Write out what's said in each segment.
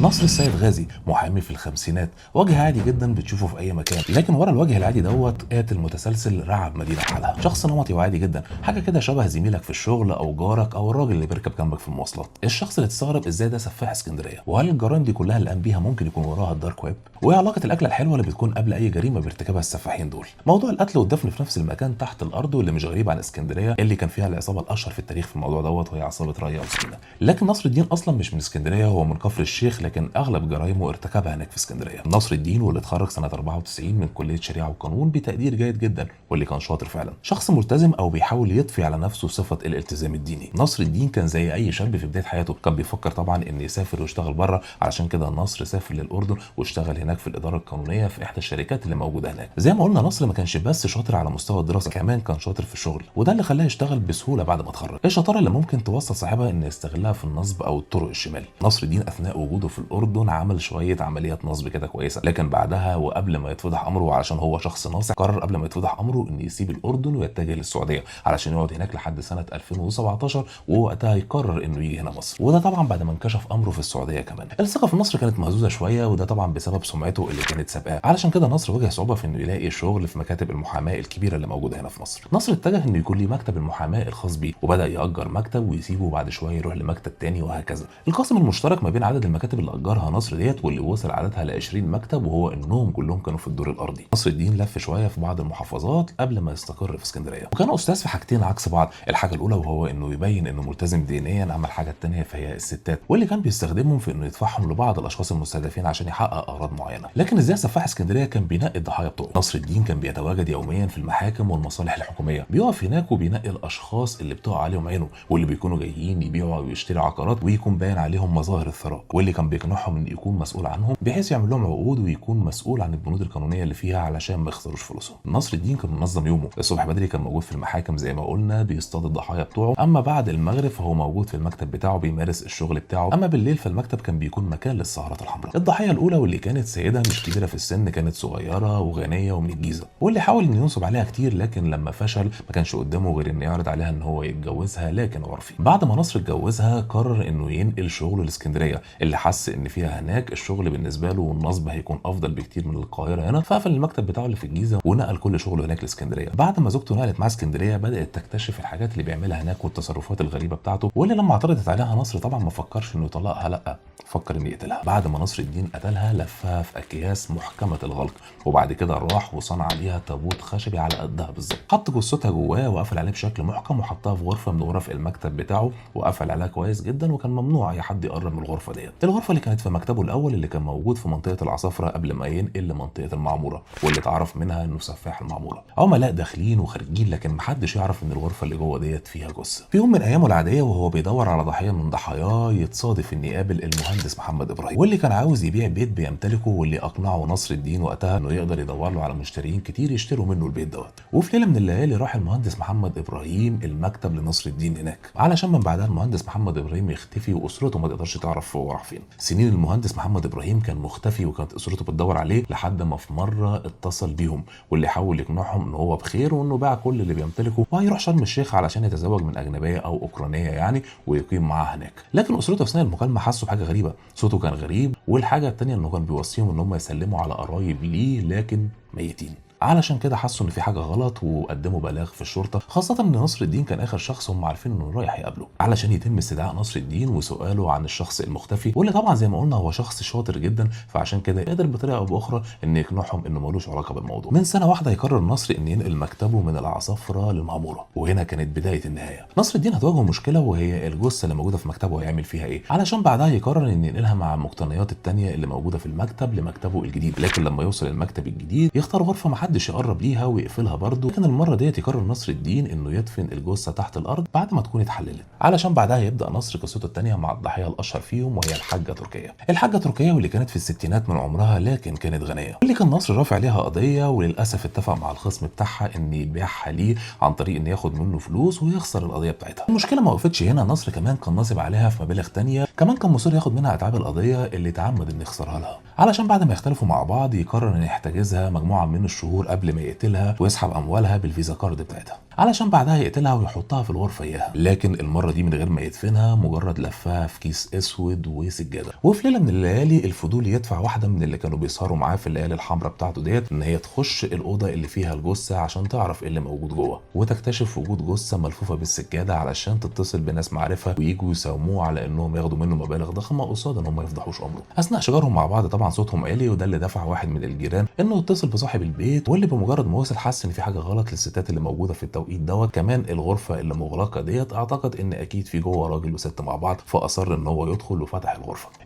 نصر السيد غازي محامي في الخمسينات، وجه عادي جدا بتشوفه في اي مكان، لكن ورا الوجه العادي دوت قاتل متسلسل رعب مدينه بحالها. شخص نمطي وعادي جدا، حاجه كده شبه زميلك في الشغل او جارك او الراجل اللي بيركب جنبك في المواصلات. الشخص اللي تستغرب ازاي ده سفاح اسكندريه، وهل الجرائم دي كلها اللي قام بيها ممكن يكون وراها الدارك ويب؟ وايه علاقه الاكله الحلوه اللي بتكون قبل اي جريمه بيرتكبها السفاحين دول؟ موضوع القتل والدفن في نفس المكان تحت الارض، واللي مش غريب عن اسكندريه اللي كان فيها العصابه الاشهر في التاريخ في الموضوع دوت، وهي عصابه رايا وسكينه. لكن نصر الدين اصلا مش من اسكندريه، هو من كفر الشيخ، لكن اغلب جرايمه ارتكبها هناك في اسكندريه. نصر الدين واللي اتخرج سنه 94 من كليه شريعه وقانون بتقدير جيد جدا، واللي كان شاطر فعلا، شخص ملتزم او بيحاول يضفي على نفسه صفه الالتزام الديني. نصر الدين كان زي اي شاب في بدايه حياته، كان بيفكر طبعا ان يسافر ويشتغل بره، علشان كده نصر سافر للاردن واشتغل هناك في الاداره القانونيه في احدى الشركات اللي موجوده هناك. زي ما قلنا نصر ما كانش بس شاطر على مستوى الدراسه، كمان كان شاطر في الشغل، وده اللي خلاه يشتغل بسهوله بعد ما اتخرج. ايه الشطاره اللي ممكن توصل صاحبها ان يستغلها في النصب او الطرق الشمال؟ نصر الدين اثناء وجوده في الاردن عمل شويه عمليات نصب كده كويسه، لكن بعدها وقبل ما يتفضح امره، علشان هو شخص ناصح، قرر قبل ما يتفضح امره ان يسيب الاردن ويتجه للسعوديه علشان يقعد هناك لحد سنه 2017، ووقتها يقرر انه يجي هنا مصر، وده طبعا بعد ما انكشف امره في السعوديه. كمان الثقه في نصر كانت مهزوزه شويه، وده طبعا بسبب سمعته اللي كانت سابقاه، علشان كده نصر واجه صعوبه في انه يلاقي شغل في مكاتب المحاماه الكبيره اللي موجوده هنا في مصر. نصر اتجه انه يكون ليه مكتب المحاماه الخاص بيه، وبدا ياجر مكتب ويسيبه، وبعد شويه يروح لمكتب تاني، وهكذا. القاسم المشترك ما بين عدد المكاتب اللي اجرها نصر ديت واللي وصل عددها ل 20 مكتب، وهو انهم كلهم كانوا في الدور الارضي. نصر الدين لف شويه في بعض المحافظات قبل ما يستقر في اسكندريه، وكان استاذ في حاجتين عكس بعض. الحاجه الاولى وهو انه يبين انه ملتزم دينيا، اما الحاجه الثانيه فهي الستات، واللي كان بيستخدمهم في انه يدفعهم لبعض الاشخاص المستهدفين عشان يحقق اغراض معينه. لكن ازاي سفاح اسكندريه كان بينقي الضحايا بتوعه؟ نصر الدين كان بيتواجد يوميا في المحاكم والمصالح الحكوميه، بيقف هناك وبينقي الاشخاص اللي بتقع عليهم عينه، واللي بيكونوا جايين يبيعوا او يشتروا عقارات ويكون باين عليهم مظاهر الثراء، واللي كان بيقنعهم ان يكون مسؤول عنهم بحيث يعمل لهم عقود ويكون مسؤول عن البنود القانونيه اللي فيها علشان ما يخسروش فلوسهم. نصر الدين كان منظم يومه، الصبح بدري كان موجود في المحاكم زي ما قلنا بيصطاد الضحايا بتوعه، اما بعد المغرب فهو موجود في المكتب بتاعه بيمارس الشغل بتاعه، اما بالليل فالمكتب كان بيكون مكان للسهرات الحمراء. الضحيه الاولى واللي كانت سيده مش كبيره في السن، كانت صغيره وغنيه ومن الجيزه، واللي حاول انه ينصب عليها كتير، لكن لما فشل ما كانش قدامه غير انه يعرض عليها ان هو يتجوزها، لكن عرفي. بعد ما نصر اتجوزها قرر انه ينقل شغله لاسكندريه، اللي حس ان فيها هناك الشغل بالنسبه له والنصب هيكون افضل بكتير من القاهره هنا، فقفل المكتب بتاعه اللي في الجيزه ونقل كل شغله هناك لاسكندريه. بعد ما زوجته نقلت مع اسكندريه بدات تكتشف الحاجات اللي بيعملها هناك والتصرفات الغريبه بتاعته، واللي لما اعترضت عليها نصر طبعا ما فكرش انه يطلقها، لا فكر انه يقتلها. بعد ما نصر الدين قتلها لفها في اكياس محكمه الغلق، وبعد كده راح وصنع عليها تابوت خشبي على قدها بالظبط، حط جثتها جواه وقفل عليه بشكل محكم، وحطها في غرفه من غرف المكتب بتاعه وقفل عليها كويس جدا، وكان ممنوع اي حد يقرب من الغرفه ديت. الغرفه اللي كانت في مكتبه الاول اللي كان موجود في منطقه العصافره قبل ما ينقل لمنطقه المعموره، واللي اتعرف منها انه سفاح المعموره. عملاء داخلين وخارجين، لكن محدش يعرف ان الغرفه اللي جوه ديت فيها جثه. في يوم من ايامه العاديه وهو بيدور على ضحيه من ضحاياه، يتصادف ان يقابل المهندس محمد ابراهيم، واللي كان عاوز يبيع بيت بيمتلكه، واللي اقنعه نصر الدين وقتها انه يقدر يدور له على مشترين كتير يشتروا منه البيت دوت. وفي ليله من الليالي راح المهندس محمد ابراهيم المكتب لنصر الدين هناك، علشان من بعدها المهندس محمد ابراهيم يختفي واسرته ما تقدرش تعرف هو راح فين. سنين المهندس محمد ابراهيم كان مختفي، وكانت اسرته بتدور عليه لحد ما في مره اتصل بيهم، واللي حاول يقنعهم ان هو بخير وانه باع كل اللي بيمتلكه وهيروح شرم الشيخ علشان يتزوج من اجنبيه او اوكرانيه يعني، ويقيم معاها هناك. لكن اسرته اثناء المكالمه حسوا بحاجه غريبه، صوته كان غريب، والحاجه الثانيه انه كان بيوصيهم ان هم يسلموا على قرايب ليه لكن ميتين. علشان كده حسوا ان في حاجه غلط وقدموا بلاغ في الشرطه، خاصه ان نصر الدين كان اخر شخص هم عارفين انه رايح يقابله، علشان يتم استدعاء نصر الدين وسؤاله عن الشخص المختفي، واللي طبعا زي ما قلنا هو شخص شاطر جدا، فعشان كده قدر بطريقه او باخرى ان يقنعهم انه ملوش علاقه بالموضوع. من سنه واحده يقرر نصر ان ينقل مكتبه من العصافره للمعموره، وهنا كانت بدايه النهايه. نصر الدين هتواجهه مشكله، وهي الجثه اللي موجوده في مكتبه هيعمل فيها ايه، علشان بعدها يقرر ان ينقلها مع المقتنيات الثانيه اللي موجوده في المكتب لمكتبه الجديد. لكن لما يوصل المكتب الجديد يختار غرفه محدش يقرب ليها ويقفلها برضه، لكن المره ديت يقرر نصر الدين انه يدفن الجثه تحت الارض بعد ما تكون اتحللت، علشان بعدها يبدا نصر قصته الثانيه مع الضحيه الاشهر فيهم وهي الحاجه تركيه. الحاجه تركيه واللي كانت في الستينات من عمرها لكن كانت غنيه، واللي كان نصر رافع عليها قضيه، وللاسف اتفق مع الخصم بتاعها ان يبيعها ليه عن طريق ان ياخد منه فلوس ويخسر القضيه بتاعتها. المشكله ما وقفتش هنا، نصر كمان كان ناصب عليها في مبالغ ثانيه، كمان كان مصر ياخد منها اتعاب القضيه اللي تعمد انه يخسرها لها، علشان بعد ما يختلفوا مع بعض يقرر ان يحتجزها مجموعه من الشهور شهور قبل ما يقتلها ويسحب اموالها بالفيزا كارد بتاعتها، علشان بعدها يقتلها ويحطها في الغرفه اياها، لكن المره دي من غير ما يدفنها، مجرد لفها في كيس اسود وسجاده. وفي ليله من الليالي الفضول يدفع واحده من اللي كانوا بيسهروا معاه في الليالي الحمراء بتاعته ديت ان هي تخش الاوضه اللي فيها الجثه عشان تعرف ايه اللي موجود جوه، وتكتشف وجود جثه ملفوفه بالسجاده علشان تتصل بناس معرفه ويجوا يساوموه على انهم ياخدوا منه مبالغ ضخمه قصاد ان هم ما يفضحوش امره. اثناء شجارهم مع بعض طبعا صوتهم عالي، وده اللي دفع واحد من الجيران انه يتصل بصاحب البيت، واللي بمجرد ما وصل حس ان في حاجه غلط للستات اللي موجوده في التوقيت دوت. كمان الغرفه اللي مغلقه ديت اعتقد ان اكيد في جوه راجل وست مع بعض، فاصر ان هو يدخل وفتح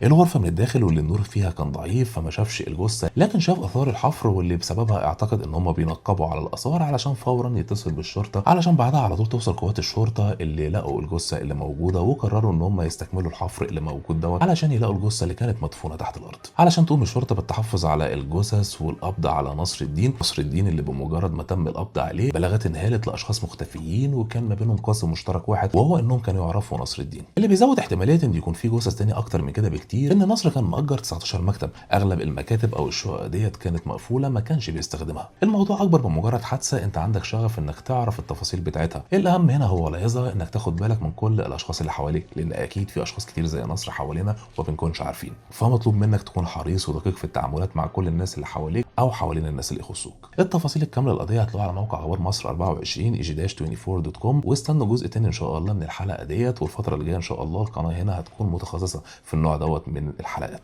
الغرفه من الداخل، واللي النور فيها كان ضعيف فما شافش الجثه، لكن شاف اثار الحفر واللي بسببها اعتقد ان هم بينقبوا على الاثار علشان فورا يتصل بالشرطه، علشان بعدها على طول توصل قوات الشرطه اللي لقوا الجثه اللي موجوده، وقرروا ان هم يستكملوا الحفر اللي موجود دوت علشان يلاقوا الجثه اللي كانت مدفونه تحت الارض. علشان تقوم الشرطه بالتحفظ على الجثث والقبض على نصر الدين اللي بمجرد ما تم القبض عليه بلاغات انهالت لاشخاص مختفيين، وكان ما بينهم قاسم مشترك واحد وهو انهم كانوا يعرفوا نصر الدين، اللي بيزود احتماليه ان يكون في جثث تاني اكتر من كده بكتير. ان نصر كان مأجر 19 مكتب، اغلب المكاتب او الشقق ديت كانت مقفوله ما كانش بيستخدمها. الموضوع اكبر من مجرد حادثه انت عندك شغف انك تعرف التفاصيل بتاعتها. الاهم هنا هو العظه انك تاخد بالك من كل الاشخاص اللي حواليك، لان اكيد في اشخاص كتير زي نصر حوالينا وما بنكونش عارفين، فمطلوب منك تكون حريص ودقيق في التعاملات مع كل الناس اللي حواليك او حوالين الناس اللي يخصوك. التفاصيل الكامله للقضيه هتلاقوها على موقع اخبار مصر 24 eg-24.com، واستنوا جزء تاني ان شاء الله من الحلقه ديت. والفتره اللي جايه ان شاء الله القناه هنا هتكون متخصصه في النوع دوت من الحلقات.